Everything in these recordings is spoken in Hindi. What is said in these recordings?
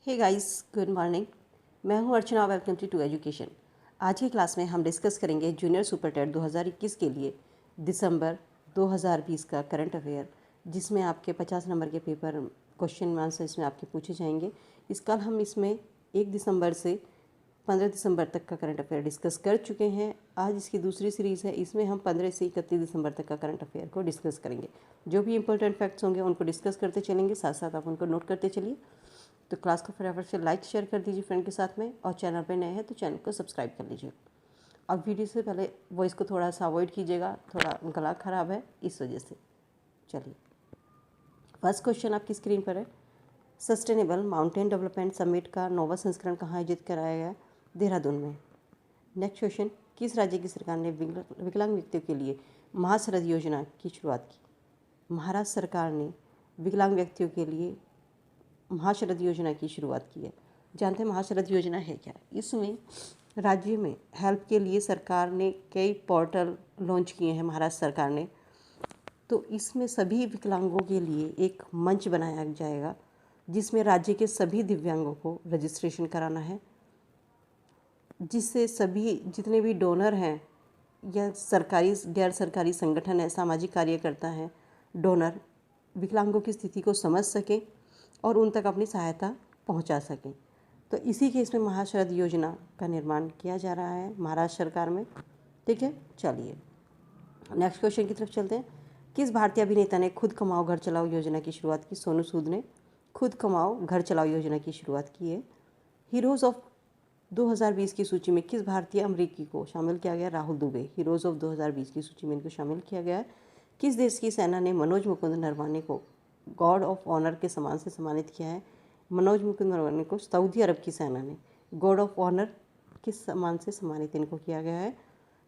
Hey guys, good morning. मैं हूं अर्चना। Welcome to education. आज की क्लास में हम डिस्कस करेंगे जूनियर सुपर टेट 2021 के लिए दिसंबर 2020 का करंट अफेयर, जिसमें आपके 50 नंबर के पेपर क्वेश्चन आंसर इसमें आपके पूछे जाएंगे। इस कल हम इसमें 1 दिसंबर से 15 दिसंबर तक का करंट अफेयर डिस्कस कर चुके हैं। आज इसकी दूसरी सीरीज़ है, इसमें हम 15 से 31 दिसंबर तक का करंट अफेयर को डिस्कस करेंगे। जो भी इंपॉर्टेंट फैक्ट्स होंगे उनको डिस्कस करते चलेंगे, साथ साथ आप उनको नोट करते चलिए। तो क्लास को फटाफट से लाइक शेयर कर दीजिए फ्रेंड के साथ में, और चैनल पे नए हैं तो चैनल को सब्सक्राइब कर लीजिए। अब वीडियो से पहले वॉइस को थोड़ा सा अवॉइड कीजिएगा, थोड़ा गला खराब है इस वजह से। चलिए, फर्स्ट क्वेश्चन आपकी स्क्रीन पर है। सस्टेनेबल माउंटेन डेवलपमेंट समिट का 9वां संस्करण कहाँ आयोजित कराया गया? देहरादून में। नेक्स्ट क्वेश्चन, किस राज्य की सरकार ने विकलांग व्यक्तियों के लिए महाशरद योजना की शुरुआत की? महाराष्ट्र सरकार ने विकलांग व्यक्तियों के लिए महाशरद योजना की शुरुआत की है। जानते हैं महाशरद योजना है क्या? इसमें राज्य में हेल्प के लिए सरकार ने कई पोर्टल लॉन्च किए हैं महाराष्ट्र सरकार ने। तो इसमें सभी विकलांगों के लिए एक मंच बनाया जाएगा, जिसमें राज्य के सभी दिव्यांगों को रजिस्ट्रेशन कराना है, जिससे सभी जितने भी डोनर हैं या सरकारी गैर सरकारी संगठन है, सामाजिक कार्यकर्ता हैं, डोनर विकलांगों की स्थिति को समझ सकें और उन तक अपनी सहायता पहुंचा सकें। तो इसी केस में महाशरद योजना का निर्माण किया जा रहा है महाराष्ट्र सरकार में। ठीक है, चलिए नेक्स्ट क्वेश्चन की तरफ चलते हैं। किस भारतीय अभिनेता ने खुद कमाओ घर चलाओ योजना की शुरुआत की? सोनू सूद ने खुद कमाओ घर चलाओ योजना की शुरुआत की है। हीरोज़ ऑफ 2020 की सूची में किस भारतीय अमेरिकी को शामिल किया गया? राहुल दुबे। हीरोज़ ऑफ 2020 की सूची में इनको शामिल किया गया है। किस देश की सेना ने मनोज मुकुंद नरवाने को गॉड ऑफ ऑनर के सम्मान से सम्मानित किया है? मनोज मुकुंद नरवाने को सऊदी अरब की सेना ने गॉड ऑफ ऑनर के सम्मान से सम्मानित इनको किया गया है।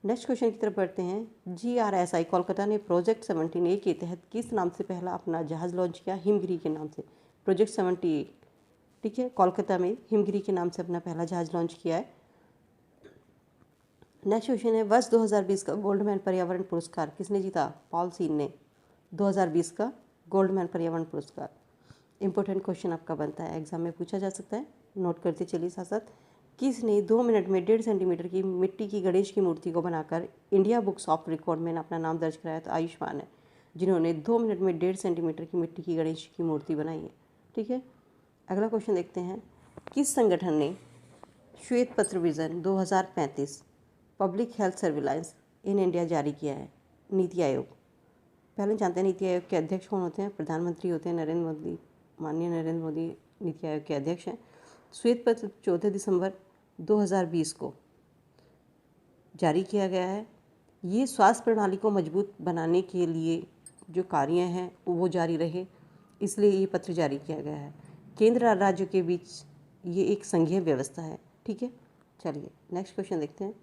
नेक्स्ट क्वेश्चन की तरफ बढ़ते हैं। GRSI कोलकाता ने प्रोजेक्ट 78 के तहत किस नाम से पहला अपना जहाज़ लॉन्च किया? हिमगिरी के नाम से। प्रोजेक्ट 78, ठीक है, कोलकाता में हिमगिरी के नाम से अपना पहला जहाज़ लॉन्च किया है। नेक्स्ट क्वेश्चन है, वर्ष 2020 का गोल्डमैन पर्यावरण पुरस्कार किसने जीता? पॉल सीन ने 2020 का गोल्डमैन पर्यावरण पुरस्कार। इंपॉर्टेंट क्वेश्चन आपका बनता है, एग्जाम में पूछा जा सकता है, नोट करते चलिए साथ साथ। किसने 2 मिनट में 1.5 सेंटीमीटर की मिट्टी की गणेश की मूर्ति को बनाकर इंडिया बुक्स ऑफ रिकॉर्ड में अपना नाम दर्ज कराया? तो आयुष्मान है, जिन्होंने 2 मिनट में 1.5 सेंटीमीटर की मिट्टी की गणेश की मूर्ति बनाई है। ठीक है, अगला क्वेश्चन देखते हैं। किस संगठन ने श्वेत पत्र vision 2035 public health surveillance in India जारी किया है? नीति आयोग। पहले जानते हैं नीति आयोग के अध्यक्ष कौन होते हैं? प्रधानमंत्री होते हैं नरेंद्र मोदी। माननीय नरेंद्र मोदी नीति आयोग के अध्यक्ष हैं। श्वेत पत्र 14 दिसंबर 2020 को जारी किया गया है। ये स्वास्थ्य प्रणाली को मजबूत बनाने के लिए जो कार्य हैं वो जारी रहे, इसलिए ये पत्र जारी किया गया है। केंद्र और राज्यों के बीच ये एक संघीय व्यवस्था है। ठीक है, चलिए नेक्स्ट क्वेश्चन देखते हैं।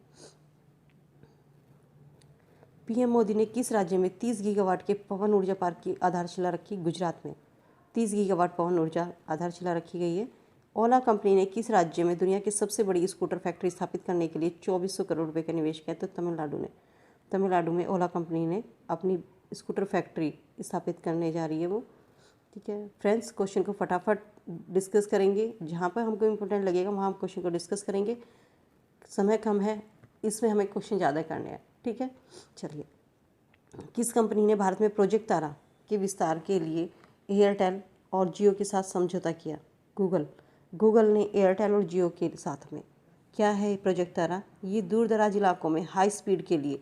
पीएम मोदी ने किस राज्य में 30 गीगावाट के पवन ऊर्जा पार्क की आधारशिला रखी? गुजरात में 30 गीगावाट पवन ऊर्जा आधारशिला रखी गई है। ओला कंपनी ने किस राज्य में दुनिया की सबसे बड़ी स्कूटर फैक्ट्री स्थापित करने के लिए 2400 करोड़ रुपए का निवेश किया? तो तमिलनाडु ने। तमिलनाडु में ओला कंपनी ने अपनी स्कूटर फैक्ट्री स्थापित करने जा रही है वो। ठीक है फ्रेंड्स, क्वेश्चन को फटाफट डिस्कस करेंगे, जहाँ पर हमको इम्पोर्टेंट लगेगा वहाँ हम क्वेश्चन को डिस्कस करेंगे। समय कम है, इसमें हमें क्वेश्चन ज़्यादा करने हैं। ठीक है, चलिए। किस कंपनी ने भारत में प्रोजेक्ट तारा के विस्तार के लिए एयरटेल और जियो के साथ समझौता किया? गूगल। गूगल ने एयरटेल और जियो के साथ में। क्या है प्रोजेक्ट तारा? ये दूर दराज इलाकों में हाई स्पीड के लिए,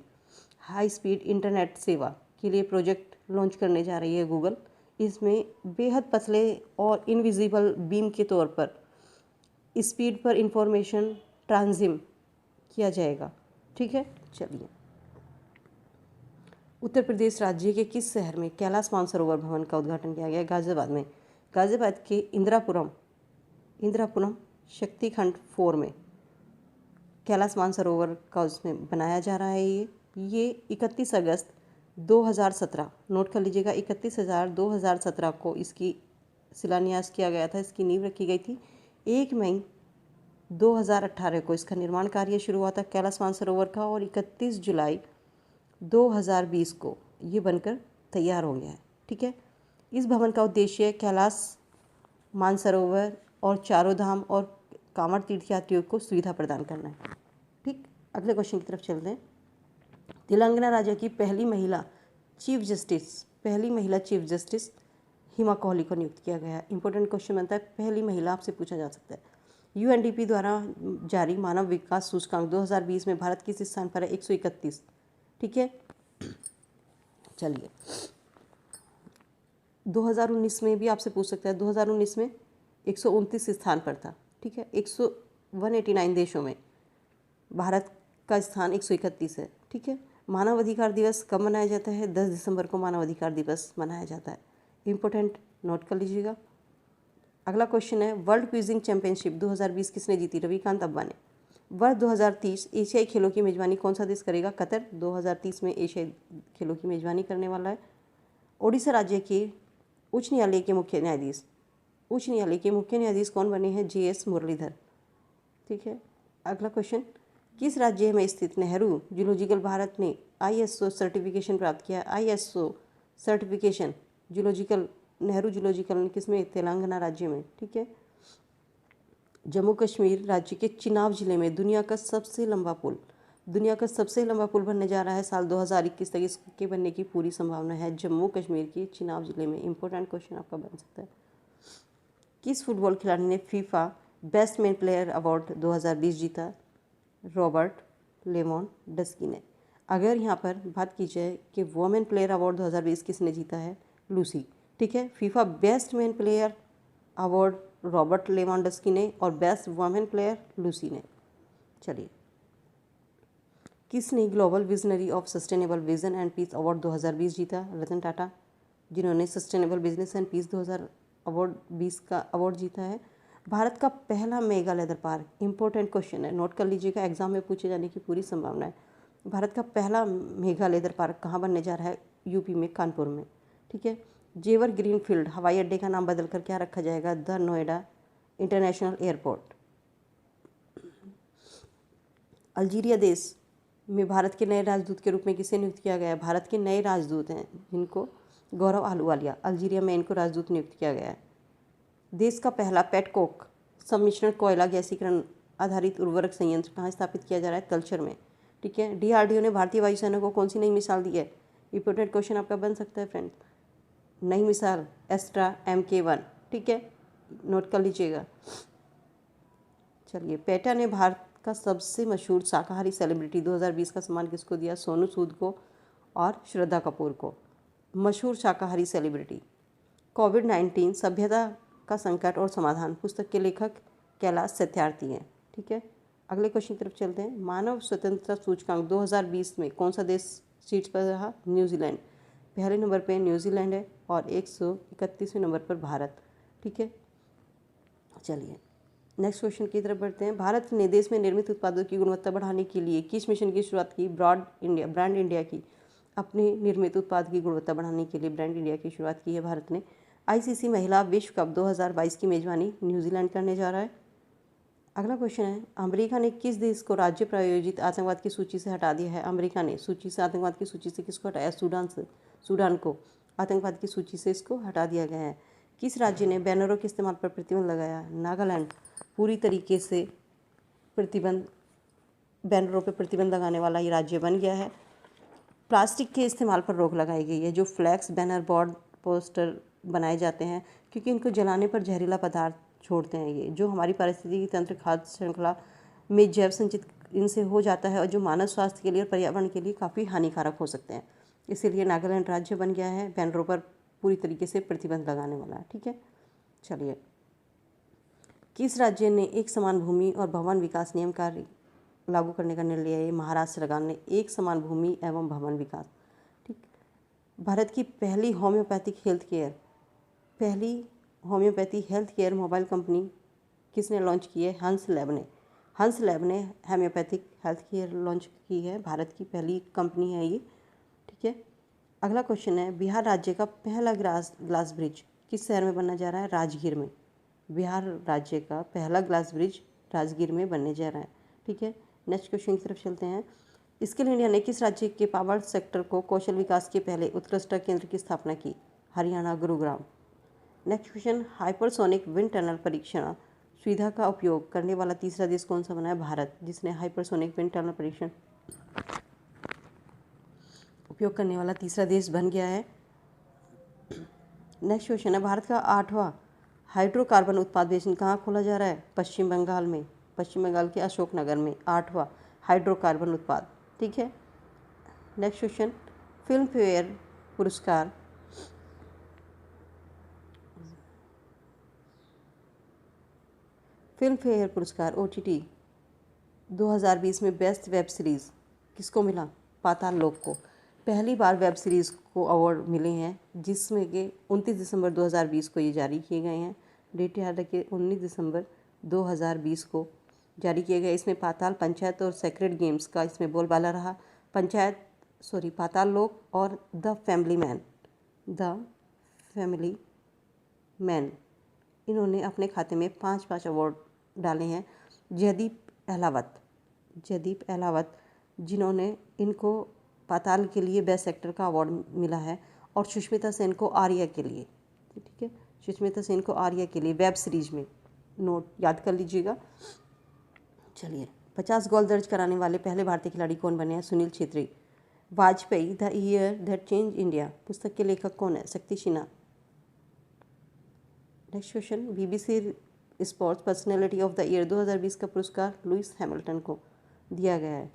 हाई स्पीड इंटरनेट सेवा के लिए प्रोजेक्ट लॉन्च करने जा रही है गूगल। इसमें बेहद पतले और इनविजिबल बीम के तौर पर स्पीड पर इंफॉर्मेशन ट्रांसमिट किया जाएगा। ठीक है, चलिए। उत्तर प्रदेश राज्य के किस शहर में कैलाश मानसरोवर भवन का उद्घाटन किया गया? गाजियाबाद में। गाजियाबाद के इंदिरापुरम शक्तिखंड 4 में कैलाश मानसरोवर का उसमें बनाया जा रहा है। ये 31 अगस्त 2017, नोट कर लीजिएगा, 31/2017 को इसकी शिलान्यास किया गया था, इसकी नींव रखी गई थी। 1 मई 2018 को इसका निर्माण कार्य शुरू हुआ था कैलाश मानसरोवर का, और 31 जुलाई 2020 को ये बनकर तैयार हो गया है। ठीक है, इस भवन का उद्देश्य कैलाश मानसरोवर और चारों धाम और कांवड़ तीर्थयात्रियों को सुविधा प्रदान करना है। ठीक, अगले क्वेश्चन की तरफ चलते हैं। तेलंगाना राज्य की पहली महिला चीफ जस्टिस हिमा कोहली को नियुक्त किया गया है। इंपॉर्टेंट क्वेश्चन बनता है, पहली महिला आपसे पूछा जा सकता है। यूएनडीपी द्वारा जारी मानव विकास सूचकांक 2020 में भारत किस स्थान पर है? 131। ठीक है, चलिए 2019 में भी आपसे पूछ सकता है। 2019 में 129 स्थान पर था। ठीक है, 189 देशों में भारत का स्थान 131 है। ठीक है, मानव अधिकार दिवस कब मनाया जाता है? 10 दिसंबर को मानव अधिकार दिवस मनाया जाता है। इम्पोर्टेंट, नोट कर लीजिएगा। अगला क्वेश्चन है, वर्ल्ड क्विजिंग चैंपियनशिप 2020 किसने जीती? रविकांत अब्बा ने। वर्ष 2030 एशियाई खेलों की मेजबानी कौन सा देश करेगा? कतर 2030 में एशियाई खेलों की मेजबानी करने वाला है। ओडिशा राज्य के उच्च न्यायालय के मुख्य न्यायाधीश कौन बने हैं? JS मुरलीधर। ठीक है, अगला क्वेश्चन, किस राज्य में स्थित नेहरू जूलॉजिकल भारत ने ISO सर्टिफिकेशन प्राप्त किया? ISO सर्टिफिकेशन नेहरू जूलॉजिकल किस में? तेलंगाना राज्य में। ठीक है, जम्मू कश्मीर राज्य के चिनाब जिले में दुनिया का सबसे लंबा पुल बनने जा रहा है। साल 2021 तक इसके बनने की पूरी संभावना है। जम्मू कश्मीर के चिनाब जिले में। इंपॉर्टेंट क्वेश्चन आपका बन सकता है। किस फुटबॉल खिलाड़ी ने FIFA best man player award 2020 जीता? रॉबर्ट लेवांडोव्स्की ने। अगर यहाँ पर बात की जाए कि वुमेन प्लेयर अवार्ड 2020 किसने जीता है? लूसी। ठीक है, FIFA best man player award Robert Lewandowski ने और बेस्ट वुमेन प्लेयर लूसी ने। चलिए, किसने global visionary of sustainable vision and peace award 2020 जीता? रतन टाटा, जिन्होंने सस्टेनेबल बिजनेस एंड पीस 2020 का अवार्ड जीता है। भारत का पहला mega leather park, important question है, नोट कर लीजिएगा, एग्जाम में पूछे जाने की पूरी संभावना है। भारत का पहला मेगा लेदर पार्क कहाँ बनने जा रहा है? यूपी में, कानपुर में। ठीक है, जेवर ग्रीनफील्ड हवाई अड्डे का नाम बदलकर क्या रखा जाएगा? The Noida international airport. Algeria देश में भारत के नए राजदूत के रूप में किसे नियुक्त किया गया है? भारत के नए राजदूत हैं जिनको गौरव आहलूवालिया, अल्जीरिया में इनको राजदूत नियुक्त किया गया है। देश का पहला पेटकोक सम्मिश्रण कोयला गैसीकरण आधारित उर्वरक संयंत्र कहाँ स्थापित किया जा रहा है? तलचर में। ठीक है, DRDO ने भारतीय वायुसेना को कौन सी नई मिसाल दी है? इंपॉर्टेंट क्वेश्चन आपका बन सकता है फ्रेंड्स। नई मिसाल एस्ट्रा MK1। ठीक है, नोट कर लीजिएगा। चलिए, पेटा ने भारत का सबसे मशहूर शाकाहारी सेलिब्रिटी 2020 का सम्मान किसको दिया? सोनू सूद को और श्रद्धा कपूर को। मशहूर शाकाहारी सेलिब्रिटी। कोविड-19 सभ्यता का संकट और समाधान पुस्तक के लेखक कैलाश सत्यार्थी हैं। ठीक है, अगले क्वेश्चन की तरफ चलते हैं। मानव स्वतंत्रता सूचकांक 2020 में कौन सा देश शीर्ष पर रहा? न्यूजीलैंड। पहले नंबर पे न्यूजीलैंड है और 131वें नंबर पर भारत। ठीक है, चलिए नेक्स्ट क्वेश्चन की तरफ बढ़ते हैं। भारत ने देश में निर्मित उत्पादों की गुणवत्ता बढ़ाने के लिए किस मिशन की शुरुआत की? ब्रांड इंडिया की। अपने निर्मित उत्पाद की गुणवत्ता बढ़ाने के लिए ब्रांड इंडिया की शुरुआत की है भारत ने। ICC महिला विश्व कप 2022 की मेजबानी न्यूजीलैंड करने जा रहा है। अगला क्वेश्चन है, अमेरिका ने किस देश को राज्य प्रायोजित आतंकवाद की सूची से हटा दिया है? अमेरिका ने आतंकवाद की सूची से किसको हटाया? सूडान को आतंकवाद की सूची से इसको हटा दिया गया है। किस राज्य ने बैनरों के इस्तेमाल पर प्रतिबंध लगाया? नागालैंड पूरी तरीके से बैनरों पर प्रतिबंध लगाने वाला ये राज्य बन गया है। प्लास्टिक के इस्तेमाल पर रोक लगाई गई है। जो फ्लैक्स, बैनर, बोर्ड, पोस्टर बनाए जाते हैं क्योंकि इनको जलाने पर जहरीला पदार्थ छोड़ते हैं ये, जो हमारी पारिस्थितिकी तंत्र, खाद्य श्रृंखला में जैव संचित इनसे हो जाता है और जो मानव स्वास्थ्य के लिए और पर्यावरण के लिए काफ़ी हानिकारक हो सकते हैं। इसीलिए नागालैंड राज्य बन गया है बैनरों पर पूरी तरीके से प्रतिबंध लगाने वाला है। ठीक है, चलिए, किस राज्य ने एक समान भूमि और भवन विकास नियम कार्य लागू करने का निर्णय लिया है? महाराष्ट्र सरकार ने एक समान भूमि एवं भवन विकास। ठीक, भारत की पहली homeopathy health care mobile company किसने लॉन्च की है? हंस लैब ने होम्योपैथिक हेल्थ केयर लॉन्च की है। भारत की पहली कंपनी है ये। ठीक है, अगला क्वेश्चन है, बिहार राज्य का पहला ग्लास ब्रिज किस शहर में बनना जा रहा है? राजगीर में। बिहार राज्य का पहला ग्लास ब्रिज राजगीर में बनने जा रहा है। ठीक है, नेक्स्ट क्वेश्चन की तरफ चलते हैं। स्किल इंडिया ने किस राज्य के पावर सेक्टर को कौशल विकास के पहले उत्कृष्टता केंद्र की स्थापना की? Haryana, Gurugram. Next question, hypersonic wind tunnel परीक्षण सुविधा का उपयोग करने वाला तीसरा देश कौन सा बना है? भारत, जिसने हाइपरसोनिक विंड टनल परीक्षण उपयोग करने वाला तीसरा देश बन गया है। नेक्स्ट क्वेश्चन है, भारत का 8वां हाइड्रोकार्बन उत्पाद बेसिन कहाँ खोला जा रहा है? पश्चिम बंगाल में, पश्चिम बंगाल के अशोकनगर में 8वां हाइड्रोकार्बन उत्पाद। ठीक है। नेक्स्ट क्वेश्चन, फिल्म फेयर पुरस्कार OTT 2020 में बेस्ट वेब सीरीज़ किसको मिला? पाताल लोक को। पहली बार वेब सीरीज़ को अवार्ड मिले हैं, जिसमें कि 29 दिसंबर 2020 को ये जारी किए गए हैं। डेट याद रखिए, 19 दिसंबर 2020 को जारी किए गए। इसमें पाताल, पंचायत और सेक्रेड गेम्स का इसमें बोलबाला रहा। पाताल लोक और द फैमिली मैन इन्होंने अपने खाते में 5 अवार्ड डाले हैं। जयदीप अहलावत जिन्होंने इनको पाताल के लिए बेस्ट एक्टर का अवार्ड मिला है, और सुष्मिता सेन को आर्या के लिए। ठीक है, सुष्मिता सेन को आर्या के लिए वेब सीरीज में। नोट याद कर लीजिएगा। चलिए, 50 गोल दर्ज कराने वाले पहले भारतीय खिलाड़ी कौन बने हैं? Sunil Chhetri. Vajpayee the year that change India पुस्तक के लेखक कौन है? शक्ति Sinha. Next question, BBC sports personality of the year 2020 का पुरस्कार लुइस हैमिल्टन को दिया गया है।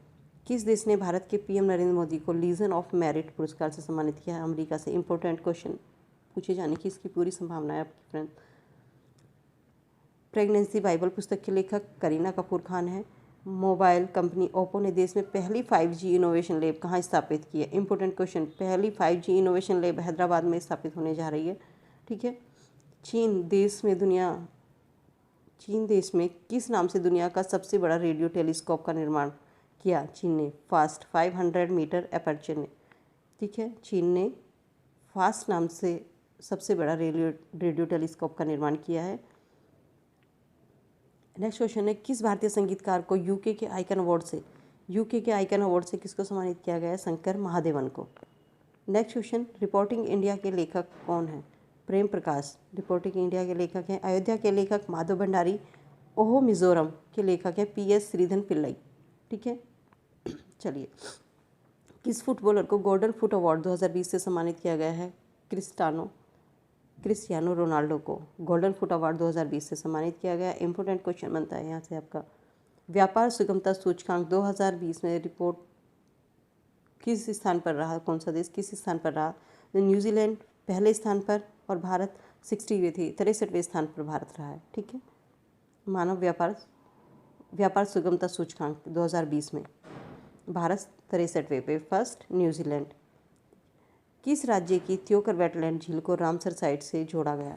किस देश ने भारत के PM नरेंद्र मोदी को लीजन ऑफ मेरिट पुरस्कार से सम्मानित किया है? अमेरिका से। इंपॉर्टेंट क्वेश्चन पूछे जाने की इसकी पूरी संभावना है आपकी फ्रेंड। प्रेगनेंसी बाइबल पुस्तक के लेखक करीना कपूर खान है। मोबाइल कंपनी ओप्पो ने देश में पहली 5G इनोवेशन लैब कहाँ स्थापित की है? इंपॉर्टेंट क्वेश्चन, पहली 5G इनोवेशन लैब हैदराबाद में स्थापित होने जा रही है। ठीक है। चीन देश में किस नाम से दुनिया का सबसे बड़ा रेडियो टेलीस्कोप का निर्माण किया? चीन ने फास्ट 500 मीटर एपर्चर ने। ठीक है, चीन ने फास्ट नाम से सबसे बड़ा रेडियो टेलीस्कोप का निर्माण किया है। नेक्स्ट क्वेश्चन है, किस भारतीय संगीतकार को यूके के आइकन अवार्ड से किसको सम्मानित किया गया है? शंकर महादेवन को। नेक्स्ट क्वेश्चन, रिपोर्टिंग इंडिया के लेखक कौन है? प्रेम प्रकाश रिपोर्टिंग इंडिया के लेखक हैं। अयोध्या के लेखक माधव भंडारी। ओहो मिजोरम के लेखक हैं PS श्रीधन पिल्लई। ठीक है। चलिए, किस फुटबॉलर को गोल्डन फुट अवार्ड 2020 से सम्मानित किया गया है? क्रिस्टियानो रोनाल्डो को गोल्डन फुट अवार्ड 2020 से सम्मानित किया गया। इंपॉर्टेंट क्वेश्चन बनता है यहाँ से आपका, व्यापार सुगमता सूचकांक 2020 में रिपोर्ट किस स्थान पर रहा? कौन सा देश किस स्थान पर रहा? न्यूजीलैंड पहले स्थान पर और भारत 63वें स्थान पर भारत रहा है। ठीक है। मानव व्यापार सुगमता सूचकांक 2020 में भारत 63वें पे, फर्स्ट न्यूजीलैंड। किस राज्य की त्योकर वेटलैंड झील को रामसर साइट से जोड़ा गया?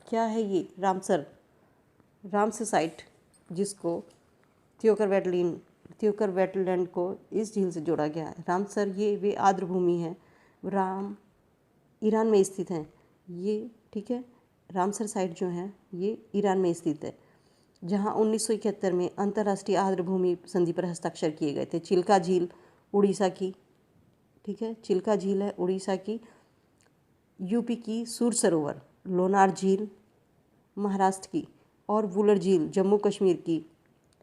क्या है ये? रामसर साइट, जिसको त्योकर वेटलैंड को इस झील से जोड़ा गया है। रामसर ये वे आर्द्र भूमि है, ईरान में स्थित हैं ये। ठीक है, रामसर साइट जो है ये ईरान में स्थित है, जहाँ 1971 में अंतर्राष्ट्रीय आर्द्र भूमि संधि पर हस्ताक्षर किए गए थे। चिल्का झील उड़ीसा की। ठीक है, चिल्का झील है उड़ीसा की। यूपी की सूर सरोवर, लोनार झील महाराष्ट्र की, और वुलर झील जम्मू कश्मीर की।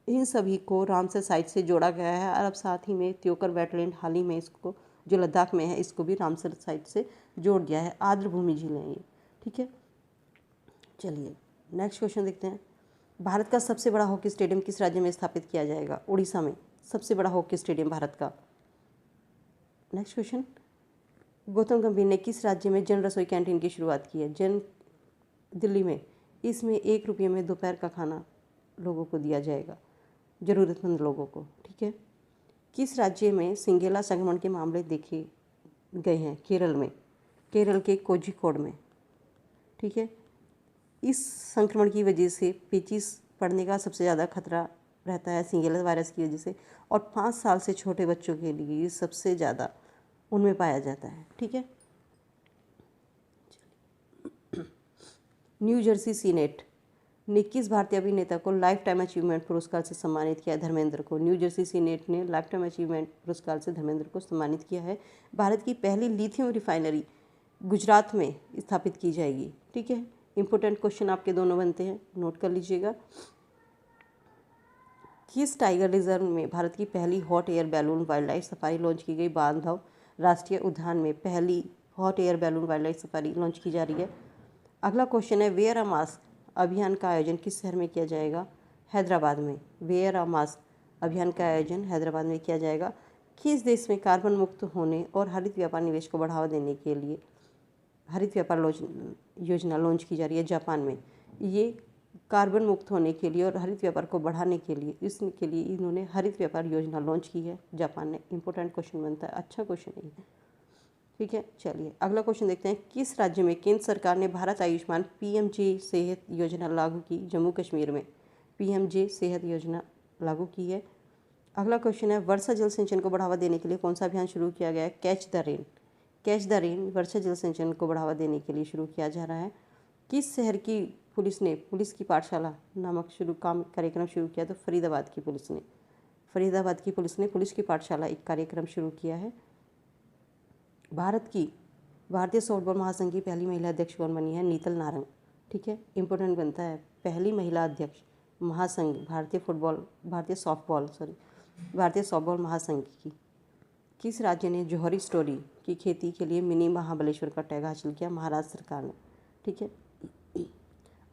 इन सभी को रामसर साइट से जोड़ा गया है। और अब साथ ही में त्योकर वेटलैंड हाल ही में इसको, जो लद्दाख में है, इसको भी रामसर साइट से जोड़ दिया है। आर्द्र भूमि झील है ये। ठीक है। चलिए, नेक्स्ट क्वेश्चन देखते हैं। भारत का सबसे बड़ा हॉकी स्टेडियम किस राज्य में स्थापित किया जाएगा? उड़ीसा में सबसे बड़ा हॉकी स्टेडियम भारत का। नेक्स्ट क्वेश्चन, गौतम गंभीर ने किस राज्य में जन रसोई कैंटीन की शुरुआत की है? दिल्ली में। इसमें 1 रुपये में दोपहर का खाना लोगों को दिया जाएगा, ज़रूरतमंद लोगों को। ठीक है। किस राज्य में सिंगेला संक्रमण के मामले देखे गए हैं? केरल में, केरल के कोझिकोड में। ठीक है। इस संक्रमण की वजह से पेचिश पड़ने का सबसे ज़्यादा खतरा रहता है सिंगेला वायरस की वजह से, और 5 साल से छोटे बच्चों के लिए ये सबसे ज़्यादा उनमें पाया जाता है। ठीक है। न्यू जर्सी सीनेट ने किस भारतीय अभिनेता को लाइफ टाइम अचीवमेंट पुरस्कार से सम्मानित किया? धर्मेंद्र को। न्यू जर्सी सीनेट ने लाइफ टाइम अचीवमेंट पुरस्कार से धर्मेंद्र को सम्मानित किया है। भारत की पहली लिथियम रिफाइनरी गुजरात में स्थापित की जाएगी। ठीक है। इम्पोर्टेंट क्वेश्चन आपके दोनों बनते हैं, नोट कर लीजिएगा। किस टाइगर रिजर्व में भारत की पहली hot air balloon wild life safari launch की गई? बांधव राष्ट्रीय उद्यान में पहली hot air balloon wild life safari launch की जा रही है। अगला क्वेश्चन है, वेयर अ मास्क अभियान का आयोजन किस शहर में किया जाएगा? हैदराबाद में। वेयर अ मास्क अभियान का आयोजन हैदराबाद में किया जाएगा। किस देश में कार्बन मुक्त होने और हरित व्यापार निवेश को बढ़ावा देने के लिए हरित व्यापार योजना लॉन्च की जा रही है? जापान में। ये कार्बन मुक्त होने के लिए और हरित व्यापार को बढ़ाने के लिए इसके लिए इन्होंने हरित व्यापार योजना लॉन्च की है जापान ने। इंपॉर्टेंट क्वेश्चन बनता है, अच्छा क्वेश्चन है ये, ठीक है। चलिए अगला क्वेश्चन देखते हैं। किस राज्य में केंद्र सरकार ने भारत आयुष्मान पीएमजे सेहत योजना लागू की? जम्मू कश्मीर में पीएमजे सेहत योजना लागू की है। अगला क्वेश्चन है, वर्षा जल सिंचन को बढ़ावा देने के लिए कौन सा अभियान शुरू किया गया है? Catch the rain. Catch the rain वर्षा जल सिंचन को बढ़ावा देने के लिए शुरू किया जा रहा है। किस शहर की पुलिस ने पुलिस की पाठशाला नामक कार्यक्रम शुरू किया? तो फरीदाबाद की पुलिस ने पुलिस की पाठशाला एक कार्यक्रम शुरू किया है। भारतीय सॉफ्टबॉल महासंघ की पहली महिला अध्यक्ष कौन बनी है? नीतल नारंग, ठीक है। इंपॉर्टेंट बनता है, पहली महिला अध्यक्ष महासंघ भारतीय सॉफ्टबॉल महासंघ की। किस राज्य ने जौहरी स्टोरी की खेती के लिए मिनी महाबलेश्वर का टैग हासिल किया? महाराष्ट्र सरकार ने, ठीक है।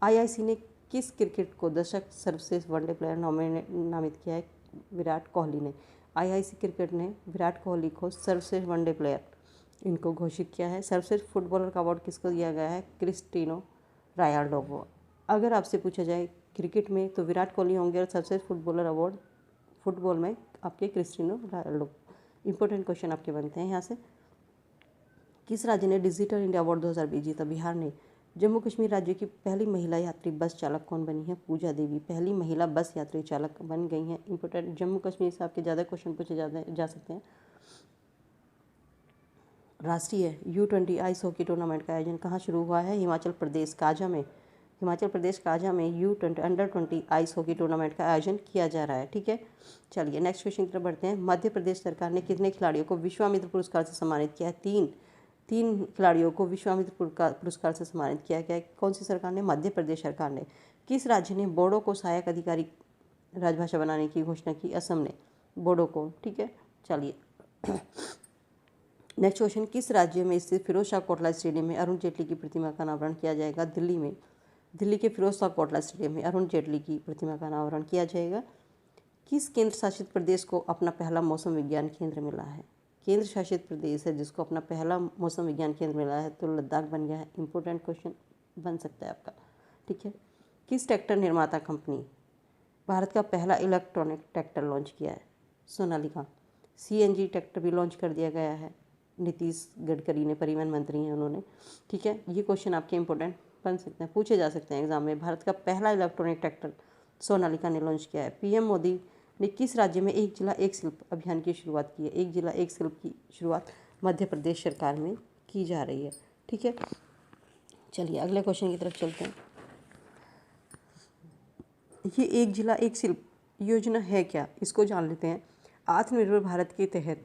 आईआईसी ने किस क्रिकेट को दशक सर्वश्रेष्ठ वनडे प्लेयर नामित किया है? विराट कोहली ने। आईआईसी क्रिकेट ने विराट कोहली को सर्वश्रेष्ठ वनडे प्लेयर इनको घोषित किया है। सर्वश्रेष्ठ फुटबॉलर का अवार्ड किसको दिया गया है? क्रिस्टियानो रोनाल्डो को। अगर आपसे पूछा जाए क्रिकेट में तो विराट कोहली होंगे और सर्वश्रेष्ठ फुटबॉलर अवार्ड फुटबॉल में आपके क्रिस्टियानो रोनाल्डो। इंपॉर्टेंट क्वेश्चन आपके बनते हैं यहाँ से। किस राज्य ने डिजिटल इंडिया अवार्ड 2020 जीता? बिहार ने। जम्मू कश्मीर राज्य की पहली महिला यात्री बस चालक कौन बनी है? पूजा देवी पहली महिला बस यात्री चालक बन गई हैं। इंपॉर्टेंट, जम्मू कश्मीर से आपके ज़्यादा क्वेश्चन पूछे जा सकते हैं। राष्ट्रीय U20 आइस हॉकी टूर्नामेंट का आयोजन कहाँ शुरू हुआ है? हिमाचल प्रदेश काजा में U20 अंडर-20 आइस हॉकी टूर्नामेंट का आयोजन किया जा रहा है, ठीक है। चलिए नेक्स्ट क्वेश्चन की तरफ बढ़ते हैं। मध्य प्रदेश सरकार ने कितने खिलाड़ियों को विश्वामित्र पुरस्कार से सम्मानित किया है? तीन खिलाड़ियों को विश्वामित्र पुरस्कार से सम्मानित किया गया। कौन सी सरकार ने? मध्य प्रदेश सरकार ने। किस राज्य ने बोडो को सहायक आधिकारिक राजभाषा बनाने की घोषणा की? असम ने बोडो को, ठीक है। चलिए नेक्स्ट क्वेश्चन, किस राज्य में स्थित फिरोज शाह कोटला स्टेडियम में अरुण जेटली की प्रतिमा का अनावरण किया जाएगा? दिल्ली में। दिल्ली के फिरोज शाह कोटला स्टेडियम में अरुण जेटली की प्रतिमा का अनावरण किया जाएगा। किस केंद्र शासित प्रदेश को अपना पहला मौसम विज्ञान केंद्र मिला है? केंद्र शासित प्रदेश है जिसको अपना पहला मौसम विज्ञान केंद्र मिला है, तो लद्दाख बन गया है। इंपॉर्टेंट क्वेश्चन बन सकता है आपका, ठीक है। किस ट्रैक्टर निर्माता कंपनी भारत का पहला इलेक्ट्रॉनिक ट्रैक्टर लॉन्च किया है? सोनालिका। CNG ट्रैक्टर भी लॉन्च कर दिया गया है, नीतीश गडकरी ने, परिवहन मंत्री हैं उन्होंने, ठीक है। ये क्वेश्चन आपके इंपॉर्टेंट बन सकते हैं, पूछे जा सकते हैं एग्जाम में। भारत का पहला इलेक्ट्रॉनिक ट्रैक्टर सोनालिका ने लॉन्च किया है। PM मोदी ने किस राज्य में एक जिला एक शिल्प अभियान की शुरुआत की है? एक जिला एक शिल्प की शुरुआत मध्य प्रदेश सरकार में की जा रही है, ठीक है। चलिए अगले क्वेश्चन की तरफ चलते हैं। ये एक जिला एक शिल्प योजना है क्या, इसको जान लेते हैं। आत्मनिर्भर भारत के तहत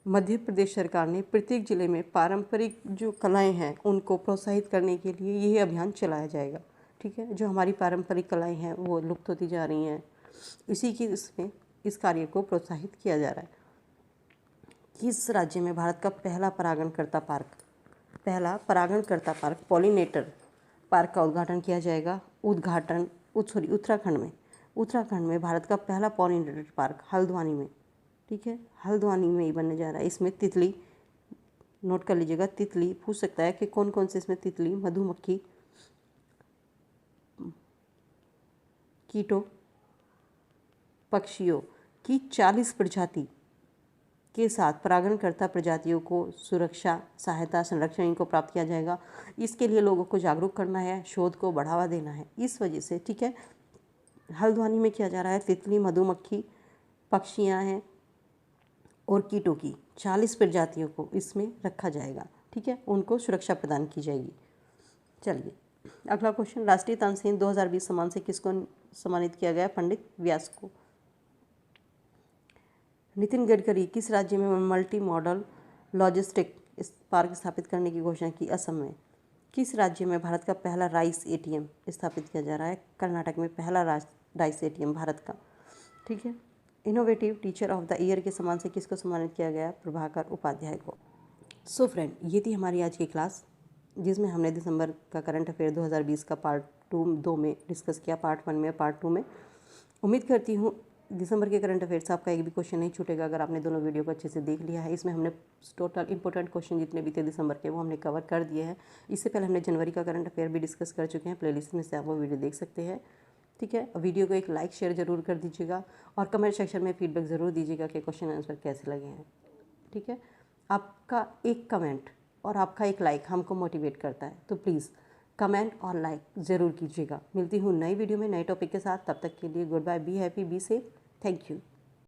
मध्य प्रदेश सरकार ने प्रत्येक जिले में पारंपरिक जो कलाएं हैं उनको प्रोत्साहित करने के लिए ये अभियान चलाया जाएगा, ठीक है। जो हमारी पारंपरिक कलाएं हैं वो लुप्त होती जा रही हैं, इसी की इसमें इस कार्य को प्रोत्साहित किया जा रहा है। किस राज्य में भारत का पहला परागणकर्ता पार्क पॉलिनेटर पार्क का उद्घाटन किया जाएगा? उत्तराखंड में भारत का पहला पॉलिनेटर पार्क हल्द्वानी में, ठीक है, हल्द्वानी में ही बनने जा रहा है। इसमें तितली, नोट कर लीजिएगा, तितली पूछ सकता है कि कौन कौन से इसमें तितली, मधुमक्खी, कीटों, पक्षियों की 40 प्रजाति के साथ परागणकर्ता प्रजातियों को सुरक्षा, सहायता, संरक्षण इनको प्राप्त किया जाएगा। इसके लिए लोगों को जागरूक करना है, शोध को बढ़ावा देना है, इस वजह से, ठीक है। हल्द्वानी में किया जा रहा है। तितली, मधुमक्खी, पक्षियाँ हैं और कीटों की 40 प्रजातियों को इसमें रखा जाएगा, ठीक है, उनको सुरक्षा प्रदान की जाएगी। चलिए अगला क्वेश्चन, राष्ट्रीय तानसेन 2020 सम्मान से किसको सम्मानित किया गया? पंडित व्यास को। नितिन गडकरी किस राज्य में मल्टी मॉडल लॉजिस्टिक पार्क स्थापित करने की घोषणा की? असम में। किस राज्य में भारत का पहला राइस एटीएम स्थापित किया जा रहा है? कर्नाटक में पहला राइस एटीएम भारत का। ठीक है। Innovative teacher of the year के सम्मान से किसको सम्मानित किया गया? प्रभाकर उपाध्याय को। सो फ्रेंड, ये थी हमारी आज की क्लास जिसमें हमने दिसंबर का करंट अफेयर 2020 का पार्ट 2 में डिस्कस किया, पार्ट 1 में, पार्ट 2 में। उम्मीद करती हूँ दिसंबर के करंट अफेयर से आपका एक भी क्वेश्चन नहीं छूटेगा अगर आपने दोनों वीडियो को अच्छे से देख लिया है। इसमें हमने टोटल इंपॉर्टेंट क्वेश्चन जितने भी थे दिसंबर के वो हमने कवर कर दिए हैं। इससे पहले हमने जनवरी का करंट अफेयर भी डिस्कस कर चुके हैं, प्लेलिस्ट में से आप वो वीडियो देख सकते हैं। ठीक है। वीडियो को एक लाइक शेयर ज़रूर कर दीजिएगा और कमेंट सेक्शन में फीडबैक ज़रूर दीजिएगा कि क्वेश्चन आंसर कैसे लगे हैं। ठीक है। आपका एक कमेंट और आपका एक लाइक हमको मोटिवेट करता है, तो प्लीज़ कमेंट और लाइक ज़रूर कीजिएगा। मिलती हूँ नई वीडियो में नए टॉपिक के साथ। तब तक के लिए goodbye, be happy, be safe. Thank you.